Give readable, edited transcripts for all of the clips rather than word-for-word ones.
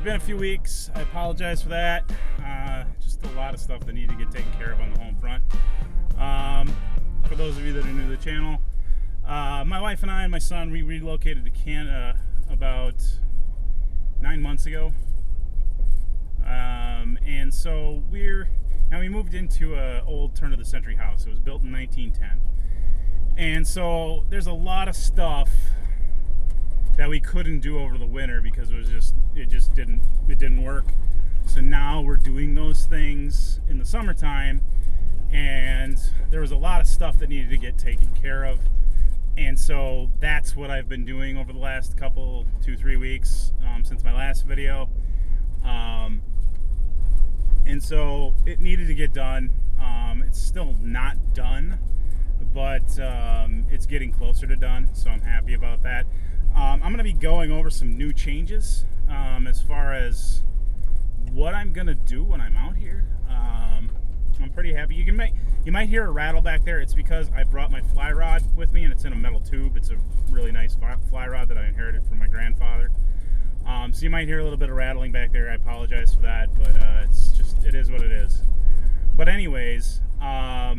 been a few weeks. I apologize for that. Just a lot of stuff that needed to get taken care of on the home front. For those of you that are new to the channel, my wife and I and my son, we relocated to Canada about 9 months ago. And so we moved into an old turn-of-the-century house. It was built in 1910. And so there's a lot of stuff that we couldn't do over the winter because it didn't work. So now we're doing those things in the summertime, and there was a lot of stuff that needed to get taken care of. And so that's what I've been doing over the last 2-3 weeks since my last video. And so it needed to get done. It's still not done, but it's getting closer to done, so I'm happy about that. I'm going to be going over some new changes as far as what I'm going to do when I'm out here. I'm pretty happy. You might hear a rattle back there. It's because I brought my fly rod with me, and it's in a metal tube. It's a really nice fly rod that I inherited from my grandfather. So you might hear a little bit of rattling back there. I apologize for that, but it is what it is. But anyways, I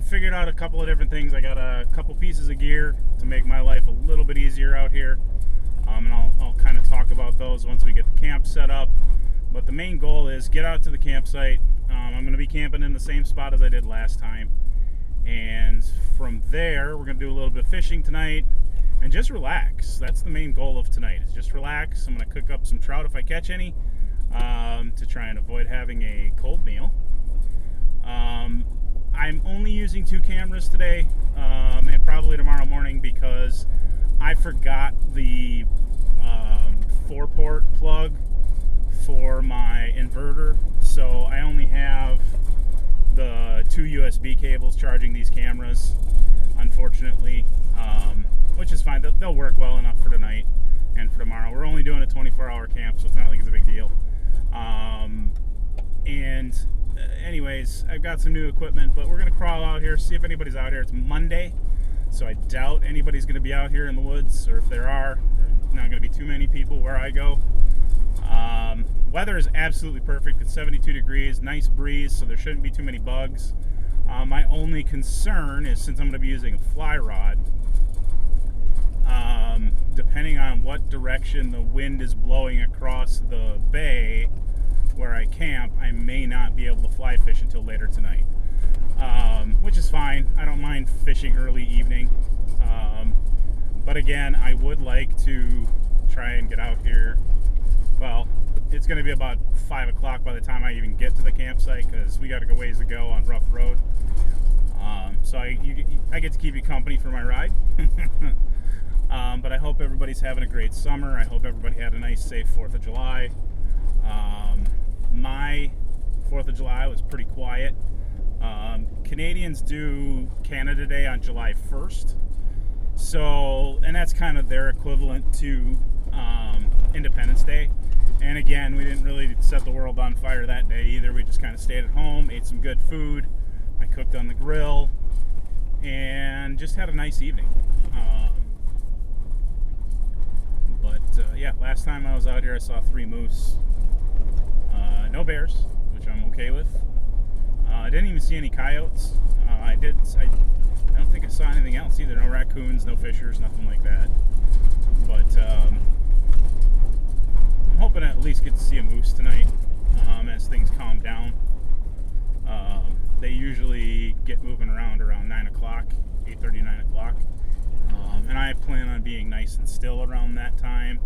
figured out a couple of different things. I got a couple pieces of gear to make my life a little bit easier out here, and I'll kind of talk about those once we get the camp set up. But the main goal is get out to the campsite. I'm going to be camping in the same spot as I did last time, and from there we're going to do a little bit of fishing tonight and just relax. That's the main goal of tonight, is just relax. I'm going to cook up some trout if I catch any, to try and avoid having a cold meal. I'm only using 2 cameras today, and probably tomorrow morning, because I forgot the 4-port plug for my inverter, so I only have the 2 USB cables charging these cameras, unfortunately, which is fine. They'll work well enough for tonight and for tomorrow. We're only doing a 24-hour camp, so it's not like it's a big deal. Anyways, I've got some new equipment, but we're going to crawl out here, see if anybody's out here. It's Monday, so I doubt anybody's going to be out here in the woods, or if there are, there's not going to be too many people where I go. Weather is absolutely perfect. It's 72 degrees, nice breeze, so there shouldn't be too many bugs. My only concern is, since I'm going to be using a fly rod, depending on what direction the wind is blowing across the bay where I camp, I may not be able to fly fish until later tonight, which is fine. I don't mind fishing early evening, but again, I would like to try and get out here. Well, it's going to be about 5 o'clock by the time I even get to the campsite, because we got to go ways to go on rough road. So I get to keep you company for my ride. But I hope everybody's having a great summer. I hope everybody had a nice, safe 4th of July. My 4th of July was pretty quiet. Canadians do Canada Day on July 1st. So, and that's kind of their equivalent to Independence Day. And again, we didn't really set the world on fire that day either. We just kind of stayed at home, ate some good food. I cooked on the grill, and just had a nice evening. Yeah, last time I was out here, I saw 3 moose. No bears, which I'm okay with. I didn't even see any coyotes. I don't think I saw anything else either. No raccoons, no fishers, nothing like that. But I'm hoping to at least get to see a moose tonight as things calm down. They usually get moving around 9 o'clock, 8:30, 9 o'clock. And I plan on being nice and still around that time.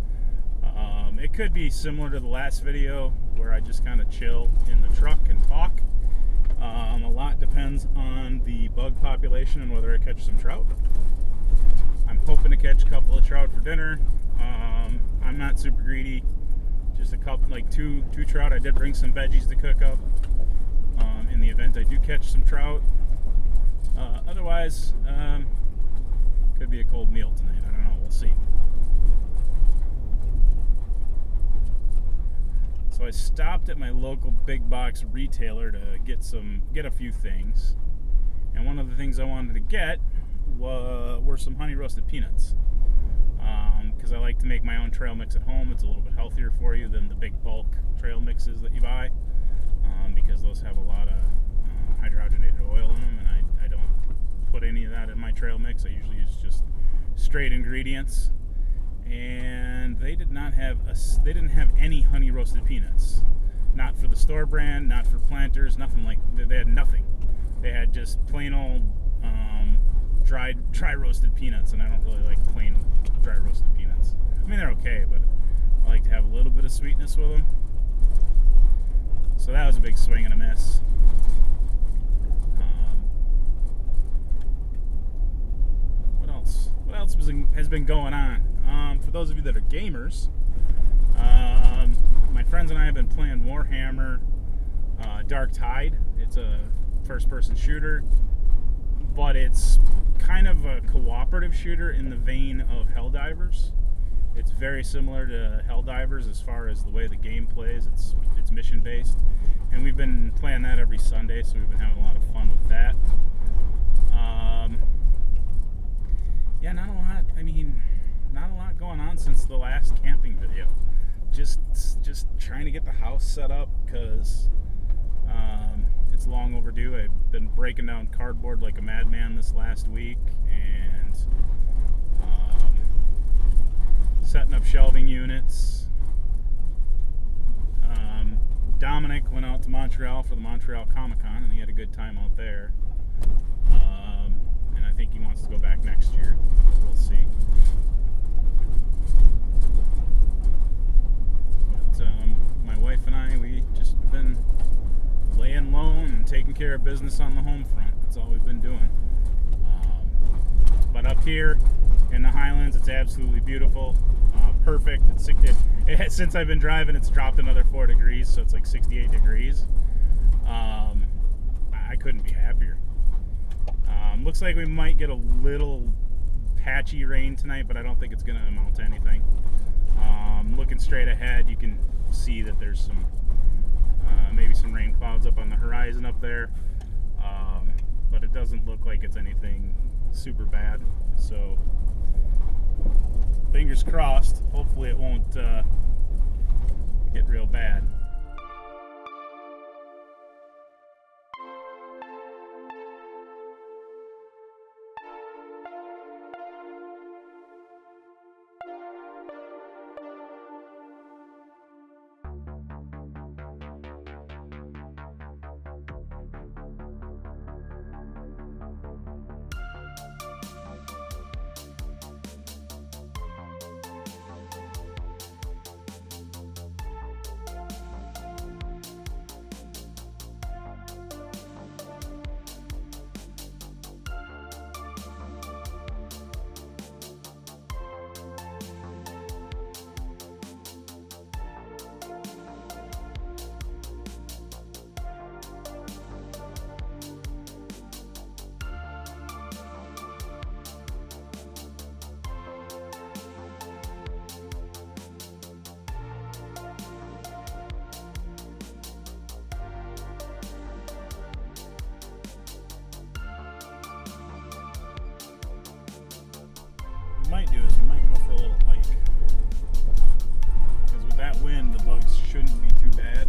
It could be similar to the last video, where I just kind of chill in the truck and talk. A lot depends on the bug population and whether I catch some trout. I'm hoping to catch a couple of trout for dinner. I'm not super greedy. Just a couple, like two trout. I did bring some veggies to cook up in the event I do catch some trout. Otherwise, could be a cold meal tonight. I don't know. We'll see. So I stopped at my local big box retailer to get a few things, and one of the things I wanted to get were some honey roasted peanuts. because I like to make my own trail mix at home. It's a little bit healthier for you than the big bulk trail mixes that you buy, because those have a lot of hydrogenated oil in them, and I don't put any of that in my trail mix. I usually use just straight ingredients. And they didn't have any honey roasted peanuts. Not for the store brand, not for planters, nothing like that. They had nothing. They had just plain old dry roasted peanuts, and I don't really like plain dry roasted peanuts. I mean, they're okay, but I like to have a little bit of sweetness with them. So that was a big swing and a miss. What else has been going on? For those of you that are gamers, my friends and I have been playing Warhammer Dark Tide. It's a first-person shooter, but it's kind of a cooperative shooter in the vein of Helldivers. It's very similar to Helldivers as far as the way the game plays. It's mission-based, and we've been playing that every Sunday, so we've been having a lot of fun with that. Yeah, not a lot. I mean, not a lot going on since the last camping video. Just trying to get the house set up, because it's long overdue. I've been breaking down cardboard like a madman this last week, and setting up shelving units. Dominic went out to Montreal for the Montreal Comic-Con, and he had a good time out there. And I think he wants to go back next year. We'll see. But my wife and I, we just been laying low and taking care of business on the home front. That's all we've been doing. But up here in the Highlands, it's absolutely beautiful. Perfect. Since I've been driving, it's dropped another 4 degrees, so it's like 68 degrees. I couldn't be happier. Looks like we might get a little patchy rain tonight, but I don't think it's going to amount to anything. Looking straight ahead, you can see that there's some maybe some rain clouds up on the horizon up there, but it doesn't look like it's anything super bad. So fingers crossed. Hopefully it won't get real bad. Might do is we might go for a little hike, because with that wind the bugs shouldn't be too bad.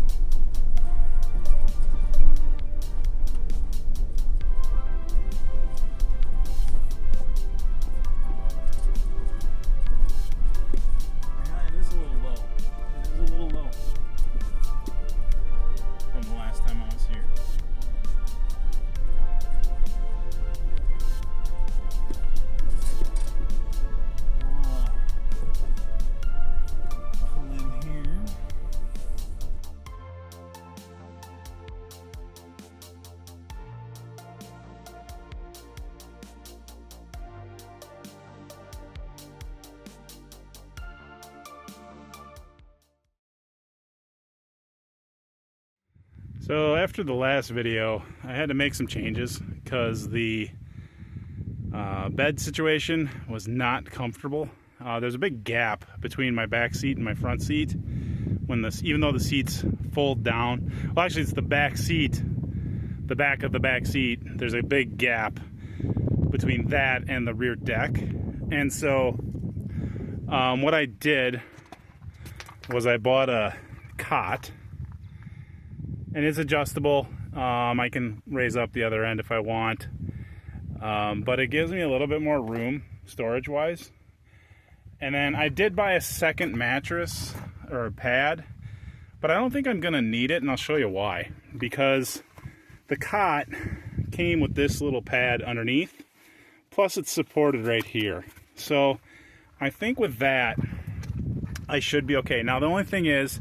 Yeah, it is a little low. It is a little low from the last time I was here. So after the last video, I had to make some changes because the bed situation was not comfortable. There's a big gap between my back seat and my front seat. Even though the seats fold down, well, actually it's the back seat, the back of the back seat. There's a big gap between that and the rear deck, and so What I did was I bought a cot, and it's adjustable. I can raise up the other end if I want, but it gives me a little bit more room storage wise. And then I did buy a second mattress or a pad, but I don't think I'm gonna need it, and I'll show you why. Because the cot came with this little pad underneath, plus it's supported right here. So I think with that, I should be okay. Now the only thing is,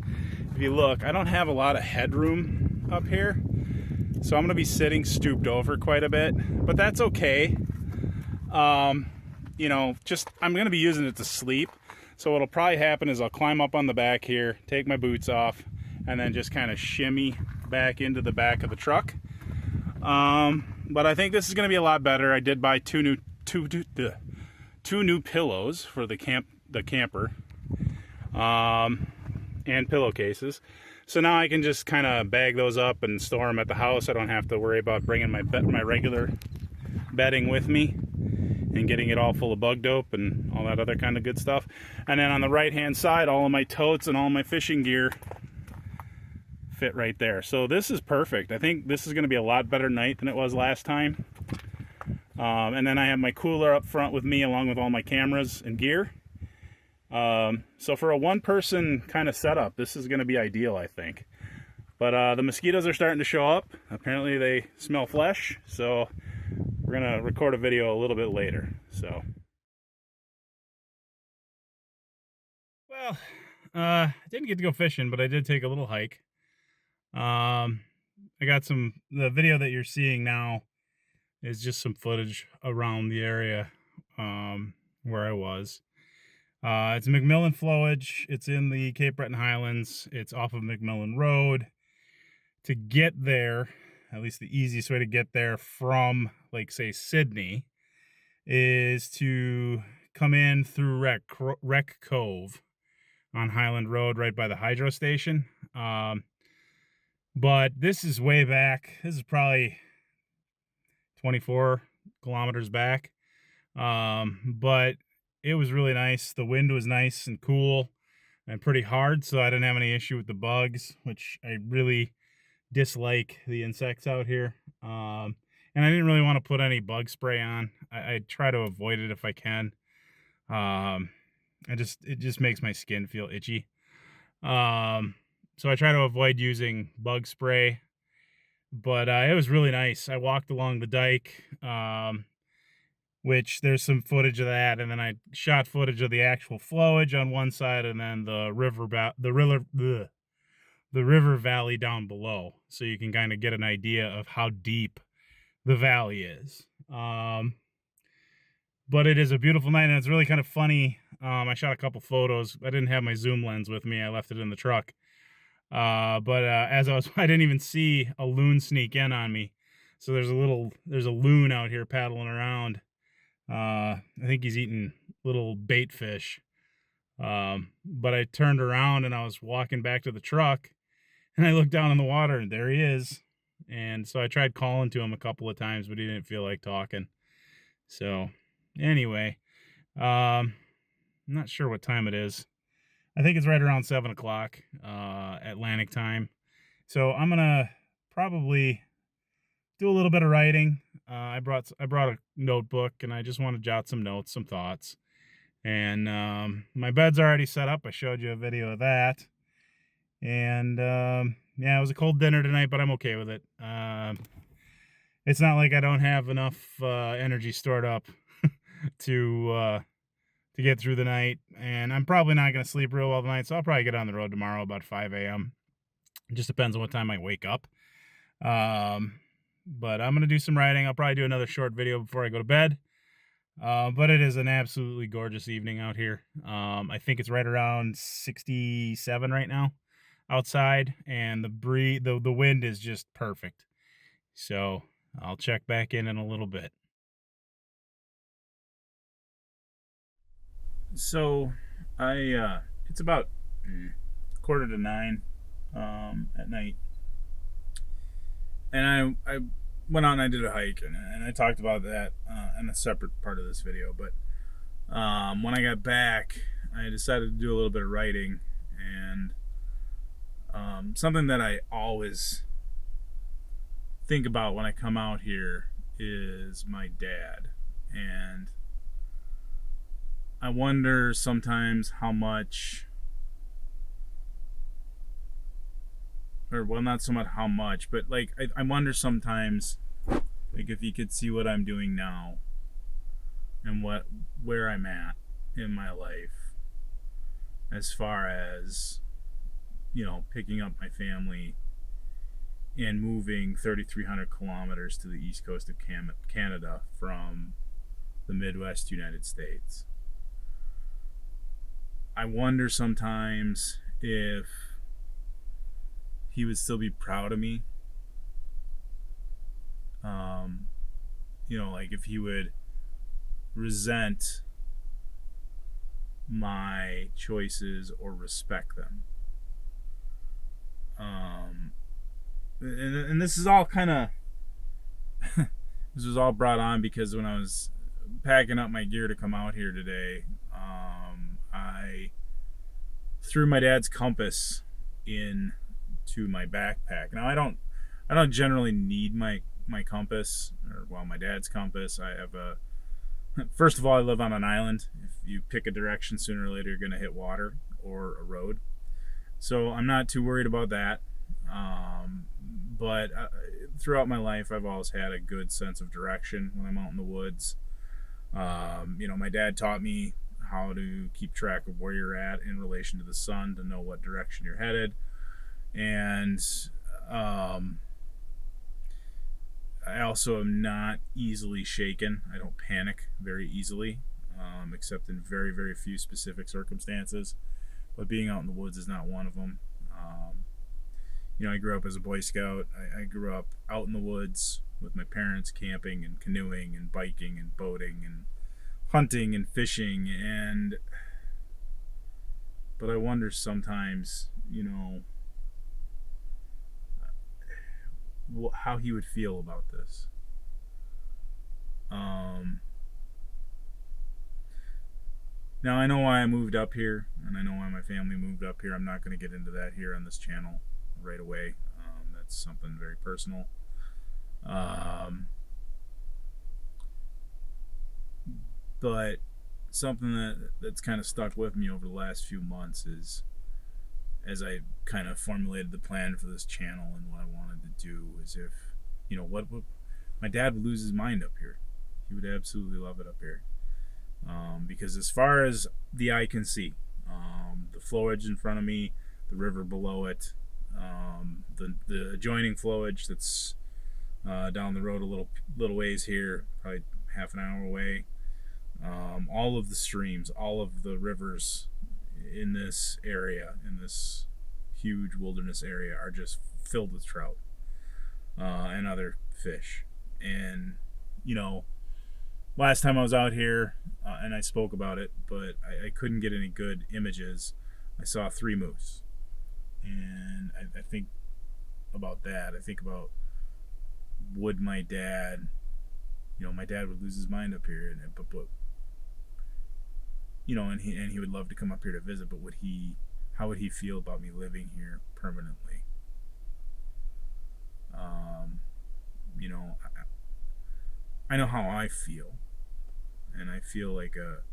if you look, I don't have a lot of headroom up here, so I'm gonna be sitting stooped over quite a bit, but that's okay. You know, just I'm gonna be using it to sleep. So what'll probably happen is I'll climb up on the back here, take my boots off, and then just kind of shimmy back into the back of the truck. But I think this is gonna be a lot better. I did buy two new pillows for the camper, and pillowcases. So now I can just kind of bag those up and store them at the house. I don't have to worry about bringing my regular bedding with me and getting it all full of bug dope and all that other kind of good stuff. And then on the right hand side, all of my totes and all my fishing gear fit right there. So this is perfect. I think this is going to be a lot better night than it was last time. And then I have my cooler up front with me along with all my cameras and gear. So for a one-person kind of setup, this is going to be ideal, I think. But the mosquitoes are starting to show up. Apparently they smell flesh, so we're going to record a video a little bit later. So, well, I didn't get to go fishing, but I did take a little hike. I got the video that you're seeing now is just some footage around the area where I was. It's McMillan Flowage. It's in the Cape Breton Highlands. It's off of McMillan Road. To get there, at least the easiest way to get there from, like, say, Sydney, is to come in through Wreck Cove on Highland Road right by the hydro station. But this is way back. This is probably 24 kilometers back. But it was really nice. The wind was nice and cool and pretty hard, so I didn't have any issue with the bugs, which I really dislike the insects out here. And I didn't really want to put any bug spray on. I try to avoid it if I can. It just makes my skin feel itchy. So I try to avoid using bug spray, but it was really nice. I walked along the dike, which there's some footage of that, and then I shot footage of the actual flowage on one side, and then the river valley down below, so you can kind of get an idea of how deep the valley is. But it is a beautiful night, and it's really kind of funny. I shot a couple photos. I didn't have my zoom lens with me. I left it in the truck. But as I didn't even see a loon sneak in on me. So there's a loon out here paddling around. I think he's eating little bait fish. But I turned around and I was walking back to the truck, and I looked down in the water, and there he is. And so I tried calling to him a couple of times, but he didn't feel like talking. So anyway, I'm not sure what time it is. I think it's right around 7 o'clock Atlantic time. So I'm gonna probably do a little bit of writing. I brought a notebook, and I just want to jot some notes, some thoughts. And my bed's already set up. I showed you a video of that. And yeah, it was a cold dinner tonight, but I'm okay with it. It's not like I don't have enough energy stored up to get through the night. And I'm probably not going to sleep real well tonight, so I'll probably get on the road tomorrow about 5 a.m. It just depends on what time I wake up. But I'm going to do some writing. I'll probably do another short video before I go to bed. But it is an absolutely gorgeous evening out here. I think it's right around 67 right now outside, and the wind is just perfect. So I'll check back in a little bit. So it's about 8:45 at night, and I went out and I did a hike, and I talked about that in a separate part of this video. But when I got back, I decided to do a little bit of writing, and something that I always think about when I come out here is my dad. And I wonder sometimes how much, or well, not so much how much, but like I wonder sometimes, like if he could see what I'm doing now and where I'm at in my life, as far as picking up my family and moving 3,300 kilometers to the east coast of Canada from the Midwest United States. I wonder sometimes if he would still be proud of me. Like if he would resent my choices or respect them. And this is all kind of this was all brought on because when I was packing up my gear to come out here today, I threw my dad's compass into my backpack. Now I don't generally need my compass, or my dad's compass. I have a First of all, I live on an island. If you pick a direction, sooner or later you're going to hit water or a road. So I'm not too worried about that. But throughout my life, I've always had a good sense of direction when I'm out in the woods. My dad taught me how to keep track of where you're at in relation to the sun to know what direction you're headed. And I also am not easily shaken. I don't panic very easily, except in very, very few specific circumstances. But being out in the woods is not one of them. I grew up as a Boy Scout. I grew up out in the woods with my parents, camping and canoeing and biking and boating and hunting and fishing. But I wonder sometimes, how he would feel about this. Now I know why I moved up here, and I know why my family moved up here. I'm not going to get into that here on this channel right away. That's something very personal. But something that's kind of stuck with me over the last few months is, as I kind of formulated the plan for this channel and what I wanted to do, is if, what would my dad would lose his mind up here. He would absolutely love it up here. Because as far as the eye can see, the flowage in front of me, the river below it, the adjoining flowage that's down the road a little ways here, probably half an hour away, all of the streams, all of the rivers in this area, in this huge wilderness area, are just filled with trout and other fish. And last time I was out here, and I spoke about it, but I couldn't get any good images. I saw 3 moose, and I think about that. I think about, would my dad, my dad would lose his mind up here, but and he would love to come up here to visit, but how would he feel about me living here permanently? I know how I feel, and I feel like a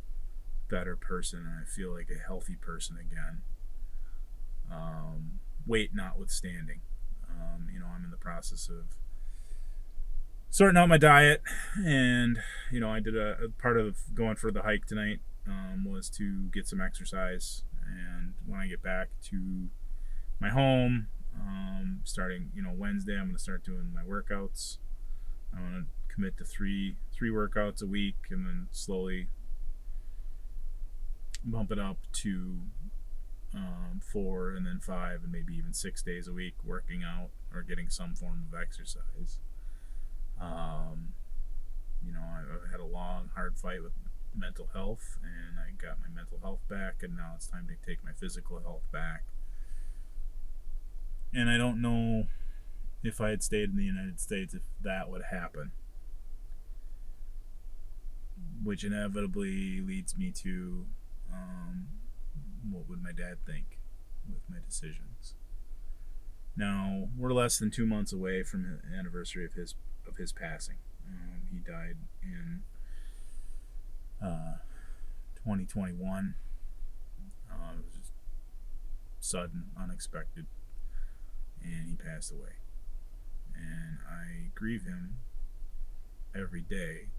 better person, and I feel like a healthy person again. Weight notwithstanding. I'm in the process of sorting out my diet, and I did a part of going for the hike tonight was to get some exercise. And when I get back to my home, starting Wednesday, I'm going to start doing my workouts. I want to commit to three workouts a week, and then slowly bump it up to 4, and then 5, and maybe even 6 days a week working out or getting some form of exercise. I've had a long, hard fight with mental health, and I got my mental health back, and now it's time to take my physical health back. And I don't know if I had stayed in the United States if that would happen, which inevitably leads me to what would my dad think with my decisions. Now we're less than 2 months away from the anniversary of his passing. He died in 2021. It was just sudden, unexpected, and he passed away. And I grieve him every day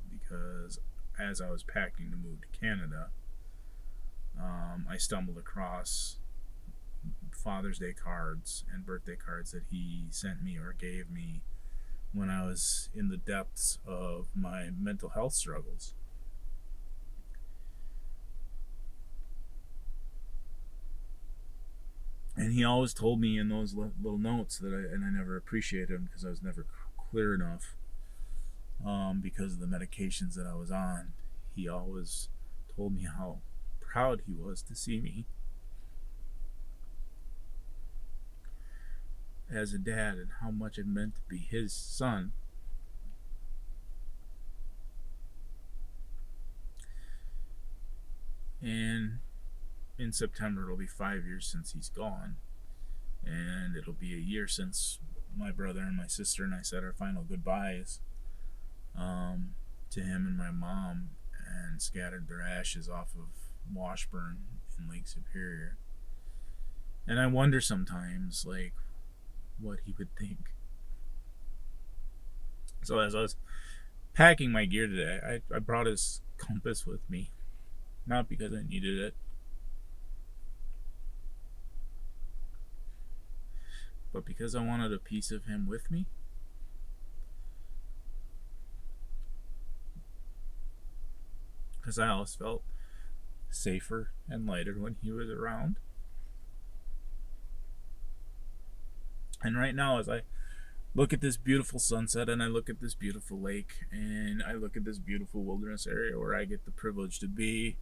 because as I was packing to move to Canada, I stumbled across Father's Day cards and birthday cards that he sent me or gave me when I was in the depths of my mental health struggles. And he always told me in those little notes that I never appreciated him because I was never clear enough because of the medications that I was on. He always told me how proud he was to see me as a dad and how much it meant to be his son. And in September, it'll be 5 years since he's gone. And it'll be a year since my brother and my sister and I said our final goodbyes to him and my mom and scattered their ashes off of Washburn in Lake Superior. And I wonder sometimes, like, what he would think. So as I was packing my gear today, I brought his compass with me. Not because I needed it, but because I wanted a piece of him with me. Because I always felt safer and lighter when he was around. And right now, as I look at this beautiful sunset and I look at this beautiful lake and I look at this beautiful wilderness area where I get the privilege to be,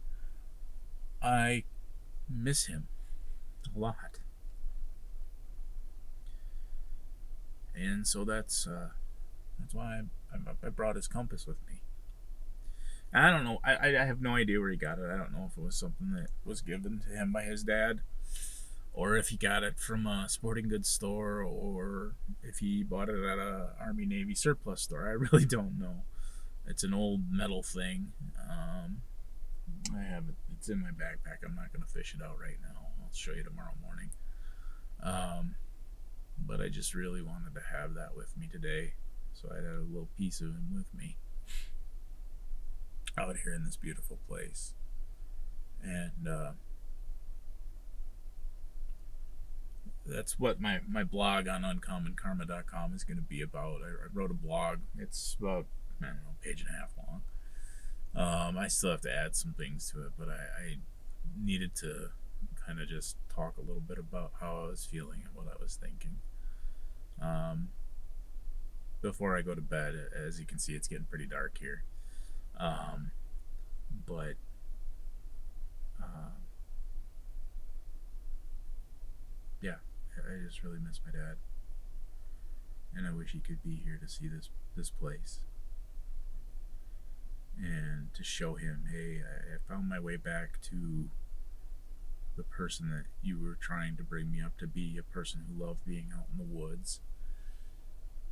I miss him a lot. And so that's why I brought his compass with me. And I don't know. I have no idea where he got it. I don't know if it was something that was given to him by his dad, or if he got it from a sporting goods store, or if he bought it at a Army Navy surplus store. I really don't know. It's an old metal thing. I have it. It's in my backpack. I'm not going to fish it out right now. I'll show you tomorrow morning. But I just really wanted to have that with me today, so I'd have a little piece of him with me out here in this beautiful place. And that's what my blog on uncommonkarma.com is going to be about. I wrote a blog. It's about, I don't know, page and a half long. I still have to add some things to it, but I needed to kind of just talk a little bit about how I was feeling and what I was thinking. Before I go to bed, as you can see, it's getting pretty dark here. But yeah, I just really miss my dad, and I wish he could be here to see this place and to show him, hey, I found my way back to the person that you were trying to bring me up to be, a person who loved being out in the woods,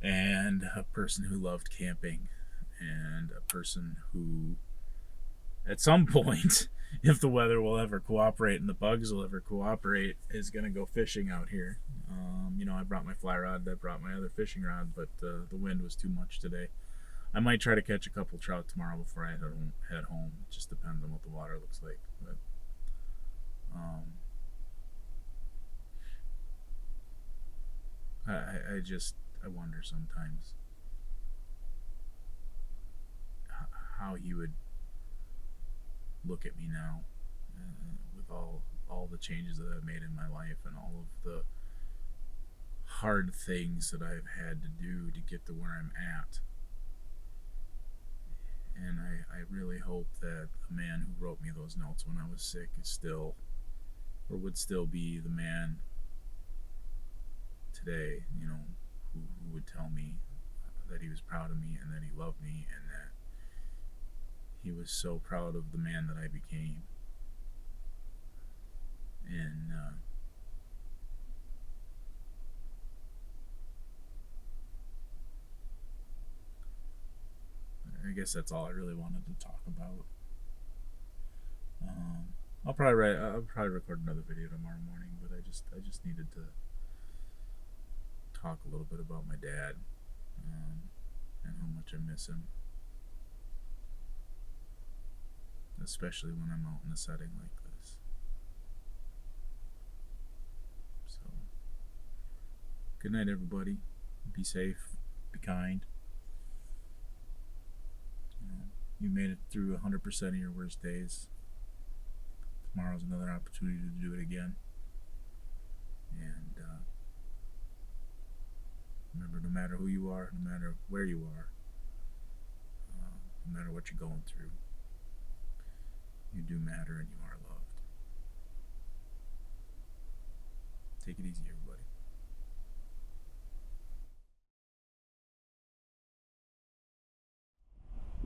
and a person who loved camping, and a person who, at some point, if the weather will ever cooperate and the bugs will ever cooperate, is going to go fishing out here. I brought my fly rod, I brought my other fishing rod, but the wind was too much today. I might try to catch a couple trout tomorrow before I head home. It just depends on what the water looks like. But I wonder sometimes how he would look at me now, with all the changes that I've made in my life and all of the hard things that I've had to do to get to where I'm at. And I really hope that the man who wrote me those notes when I was sick is still, or would still be, the man today, who would tell me that he was proud of me and that he loved me and that he was so proud of the man that I became. And I guess that's all I really wanted to talk about. Um, I'll probably record another video tomorrow morning, but I just needed to talk a little bit about my dad, um, and how much I miss him, especially when I'm out in a setting like this. So, good night, everybody. Be safe. Be kind. You made it through 100% of your worst days. Tomorrow's another opportunity to do it again. And remember, no matter who you are, no matter where you are, no matter what you're going through, you do matter and you are loved. Take it easy, everybody.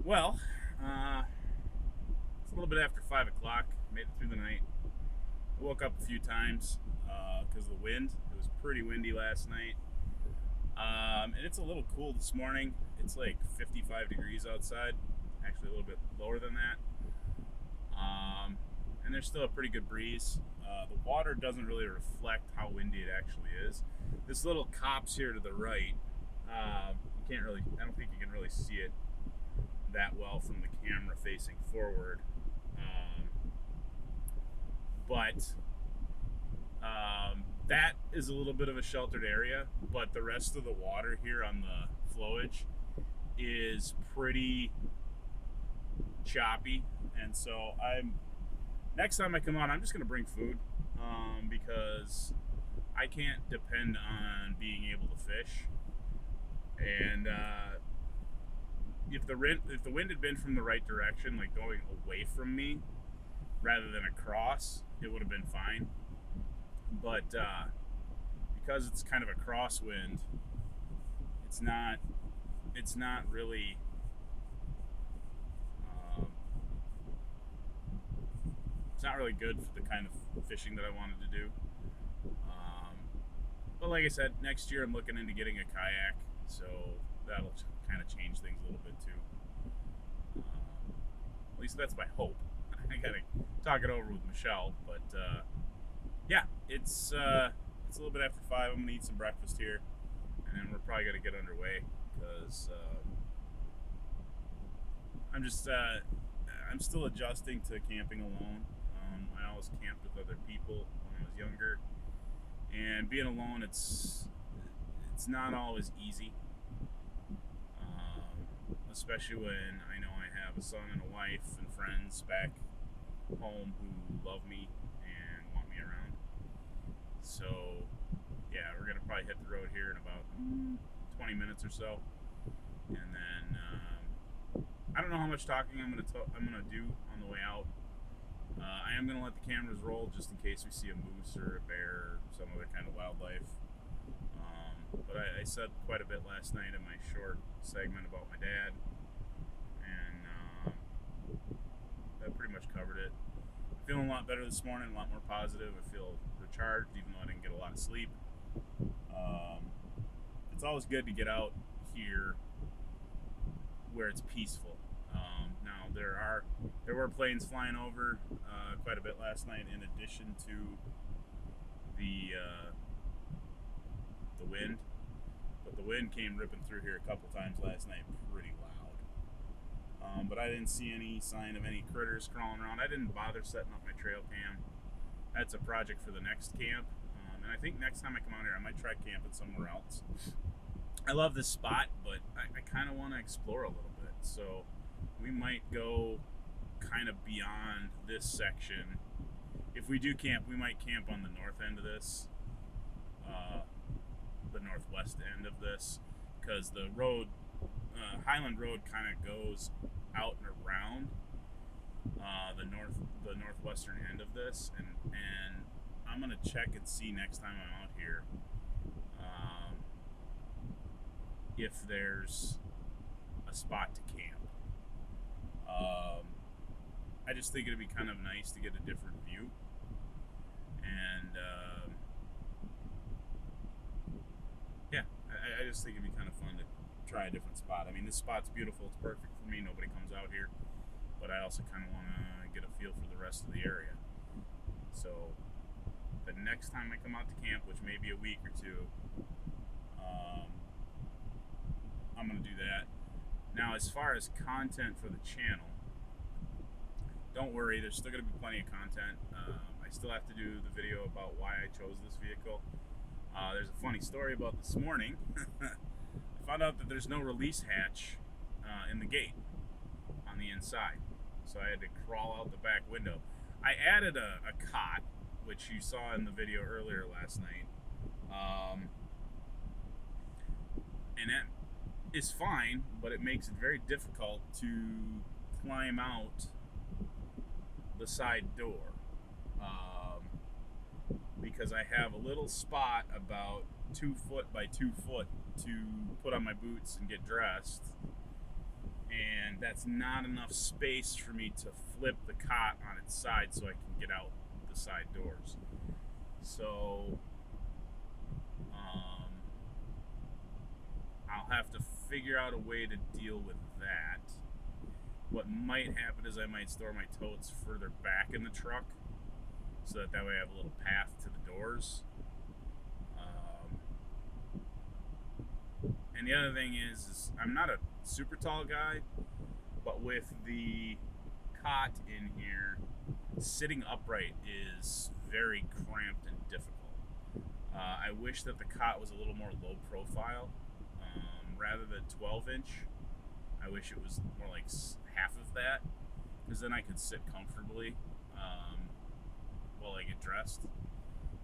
Well, it's a little bit after 5 o'clock. Made it through the night. I woke up a few times because of the wind. It was pretty windy last night. And it's a little cool this morning. It's like 55 degrees outside. Actually, a little bit lower than that. And there's still a pretty good breeze. The water doesn't really reflect how windy it actually is. This little copse here to the right, you can't really, I don't think you can really see it that well from the camera facing forward. But that is a little bit of a sheltered area, but the rest of the water here on the flowage is pretty choppy, and so next time I come on, I'm just going to bring food, because I can't depend on being able to fish. And if the wind had been from the right direction, like going away from me rather than across, it would have been fine. But because it's kind of a crosswind, it's not really it's not really good for the kind of fishing that I wanted to do. But like I said, next year I'm looking into getting a kayak, so that'll kind of change things a little bit too. At least that's my hope. I gotta talk it over with Michelle, but yeah, it's a little bit after 5. I'm gonna eat some breakfast here, and then we're probably gonna get underway because I'm still adjusting to camping alone. I always camped with other people when I was younger, and being alone, it's not always easy, especially when I know I have a son and a wife and friends back home who love me and want me around. So yeah, we're gonna probably hit the road here in about 20 minutes or so, and then I don't know how much talking I'm gonna do on the way out. I am gonna let the cameras roll just in case we see a moose or a bear or some other kind of wildlife. But I said quite a bit last night in my short segment about my dad, and that pretty much covered it. I'm feeling a lot better this morning, a lot more positive. I feel recharged, even though I didn't get a lot of sleep. It's always good to get out here where it's peaceful. Now there were planes flying over quite a bit last night, in addition to the wind. But the wind came ripping through here a couple times last night, pretty loud. But I didn't see any sign of any critters crawling around. I didn't bother setting up my trail cam. That's a project for the next camp. And I think next time I come out here, I might try camping somewhere else. I love this spot, but I kind of want to explore a little bit. So we might go kind of beyond this section. If we do camp, we might camp on the north end of this, the northwest end of this, because the road, Highland Road, kind of goes out and around the northwestern end of this, and I'm gonna check and see next time I'm out here if there's a spot to camp. I just think it'd be kind of nice to get a different view, And yeah, I just think it'd be kind of fun to try a different spot. I mean, this spot's beautiful. It's perfect for me. Nobody comes out here. But I also kind of want to get a feel for the rest of the area. So the next time I come out to camp, which may be a week or two, I'm going to do that. Now, as far as content for the channel, don't worry, there's still going to be plenty of content. I still have to do the video about why I chose this vehicle. There's a funny story about this morning. I found out that there's no release hatch in the gate on the inside. So I had to crawl out the back window. I added a cot, which you saw in the video earlier last night. And that is fine, but it makes it very difficult to climb out the side door. Because I have a little spot about 2 foot by 2 foot to put on my boots and get dressed. And that's not enough space for me to flip the cot on its side so I can get out the side doors. So I'll have to figure out a way to deal with that. What might happen is I might store my totes further back in the truck so that way I have a little path to the doors. And the other thing is I'm not a super tall guy, but with the cot in here, sitting upright is very cramped and difficult. I wish that the cot was a little more low profile. Rather than 12-inch, I wish it was more like half of that, because then I could sit comfortably while I get dressed.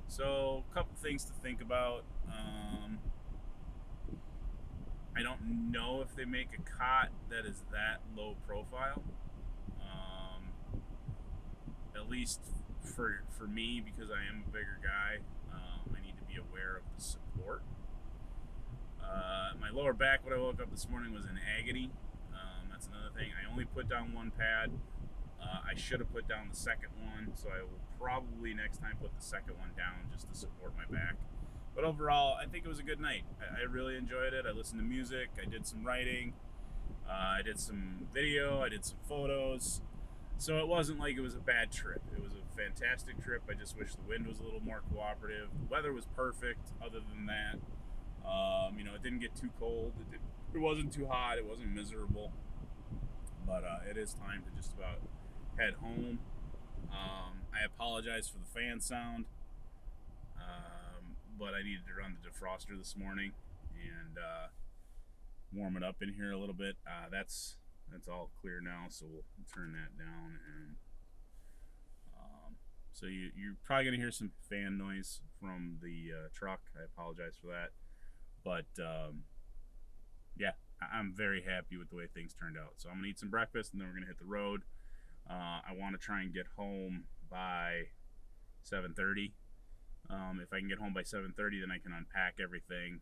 So, a couple things to think about. I don't know if they make a cot that is that low profile. At least for me, because I am a bigger guy, I need to be aware of the support. My lower back when I woke up this morning was in agony. That's another thing. I only put down one pad. I should have put down the second one, so I will probably next time put the second one down just to support my back. But overall, I think it was a good night. I really enjoyed it. I listened to music. I did some writing. I did some video. I did some photos. So it wasn't like it was a bad trip. It was a fantastic trip. I just wish the wind was a little more cooperative. The weather was perfect other than that. It didn't get too cold. It wasn't too hot. It wasn't miserable. But it is time to just about head home. I apologize for the fan sound. But I needed to run the defroster this morning and warm it up in here a little bit. That's all clear now, so we'll turn that down. And so you're probably going to hear some fan noise from the truck. I apologize for that. But yeah, I'm very happy with the way things turned out. So I'm going to eat some breakfast, and then we're going to hit the road. I want to try and get home by 7:30. If I can get home by 7:30, then I can unpack everything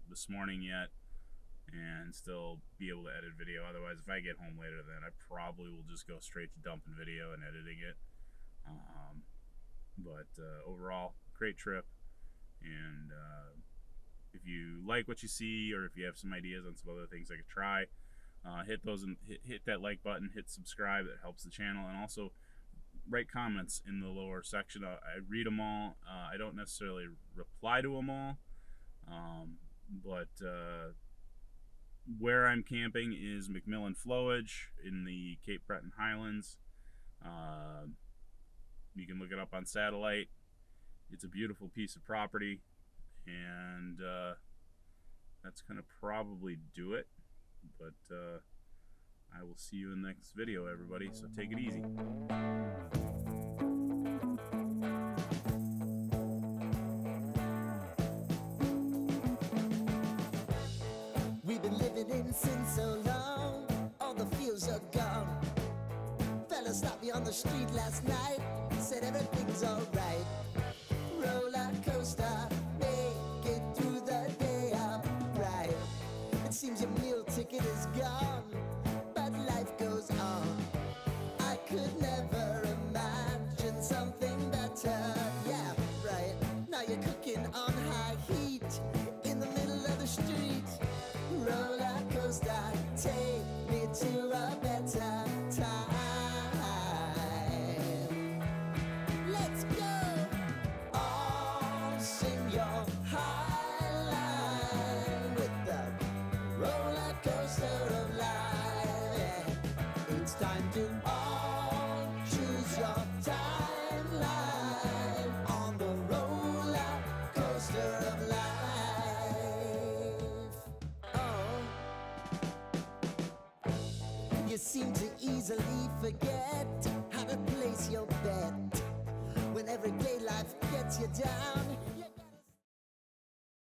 this morning yet and still be able to edit video. Otherwise, if I get home later, then I probably will just go straight to dumping video and editing it. But overall, great trip. And if you like what you see, or if you have some ideas on some other things I could try, hit those and hit that like button, hit subscribe. That helps the channel. And also write comments in the lower section. I read them all. I don't necessarily reply to them all, but where I'm camping is McMillan Flowage in the Cape Breton Highlands. You can look it up on satellite. It's a beautiful piece of property, and that's gonna probably do it. But I will see you in the next video, everybody, so take it easy. We've been living in sin so long, all the fields are gone. Fella stopped me on the street last night, said everything's alright. Roller coaster, make it through the day upright. It seems your meal ticket is gone, but life goes on. I could never imagine something better. You seem to easily forget how to place your bet. When everyday life gets you down,